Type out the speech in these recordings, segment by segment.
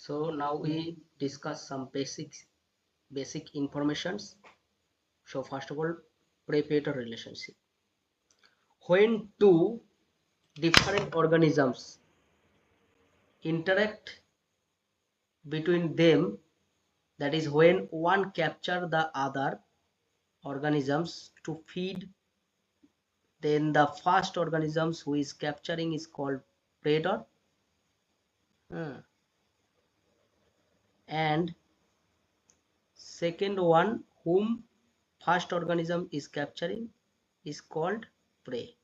So now we discuss some basic informations. So first of all, prey-predator relationship. When two different organisms interact between them, that is when one capture the other organisms to feed, then the first organisms who is capturing is called predator. And second one whom first organism is capturing is called prey.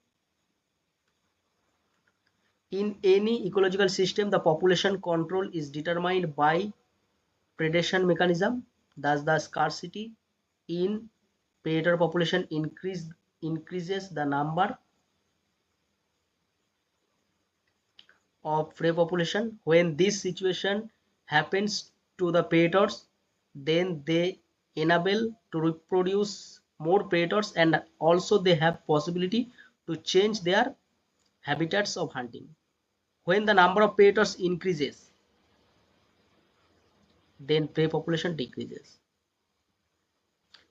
In any ecological system, the population control is determined by predation mechanism. Thus, the scarcity in predator population increases the number of prey population. When this situation happens to the predators, then they enable to reproduce more predators, and also they have possibility to change their habitats of hunting. When the number of predators increases, then prey population decreases.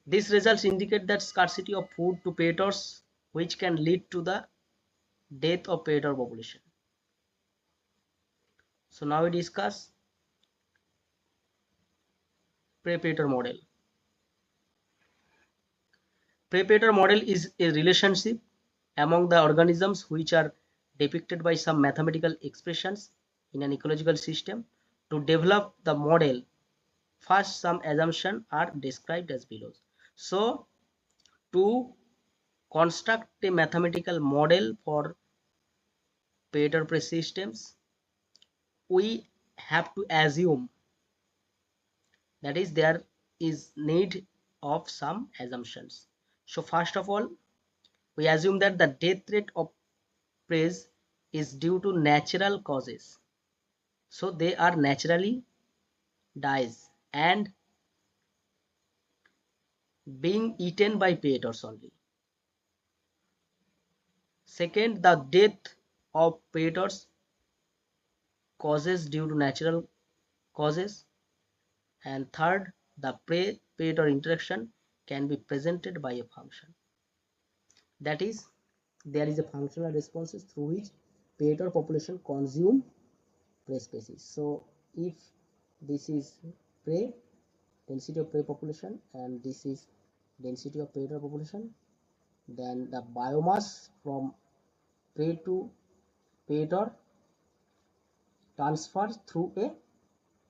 These results indicate that scarcity of food to predators, which can lead to the death of predator population. So now we discuss prey-predator model. Prey-predator model is a relationship among the organisms which are depicted by some mathematical expressions in an ecological system. To develop the model, first some assumptions are described as below. So to construct a mathematical model for predator prey systems, we have to assume, that is, there is need of some assumptions. So first of all, we assume that the death rate of prey is due to natural causes, so they are naturally dies and being eaten by predators only. Second, the death of predators causes due to natural causes. And third, the prey predator interaction can be presented by a function, that is, there is a functional responses through which predator population consume prey species. So if this is prey, density of prey population, and this is density of predator population, then the biomass from prey to predator transfers through a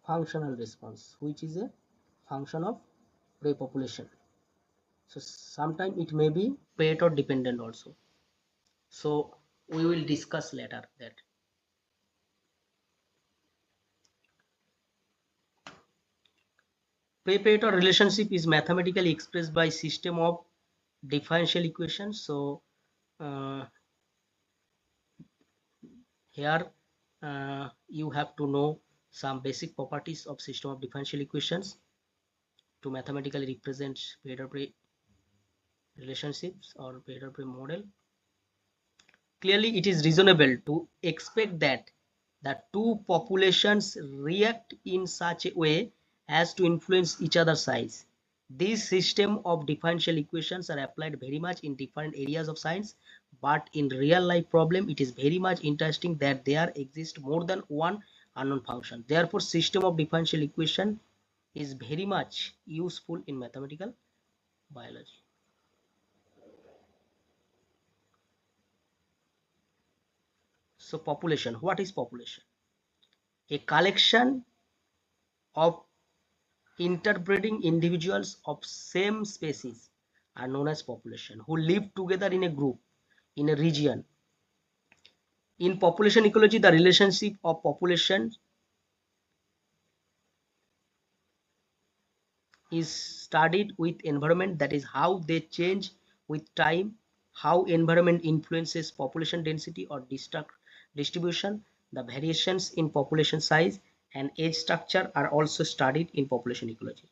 functional response, which is a function of prey population. So sometimes it may be predator dependent also. So we will discuss later that. Prey-predator relationship is mathematically expressed by system of differential equations. So here you have to know some basic properties of system of differential equations to mathematically represent predator-prey relationships or predator-prey model. Clearly, it is reasonable to expect that the two populations react in such a way as to influence each other's size. This system of differential equations are applied very much in different areas of science, but in real life problem, it is very much interesting that there exists more than one unknown function. Therefore, system of differential equation is very much useful in mathematical biology. So population, what is population? A collection of interbreeding individuals of same species are known as population, who live together in a group in a region. In population ecology, the relationship of population is studied with environment, that is how they change with time, how environment influences population density or distribution. The variations in population size and age structure are also studied in population ecology.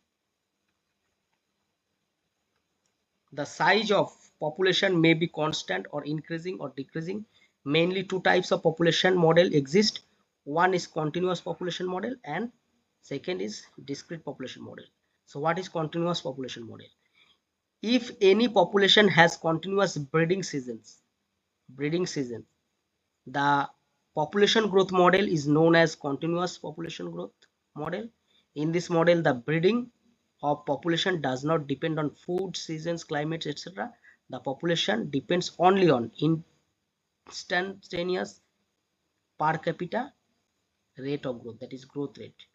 The size of population may be constant or increasing or decreasing. Mainly two types of population model exist. One is continuous population model and Second is discrete population model. So what is continuous population model? If any population has continuous breeding season, the population growth model is known as continuous population growth model. In this model, the breeding of population does not depend on food, seasons, climates, etc. The population depends only on instantaneous per capita rate of growth, that is growth rate.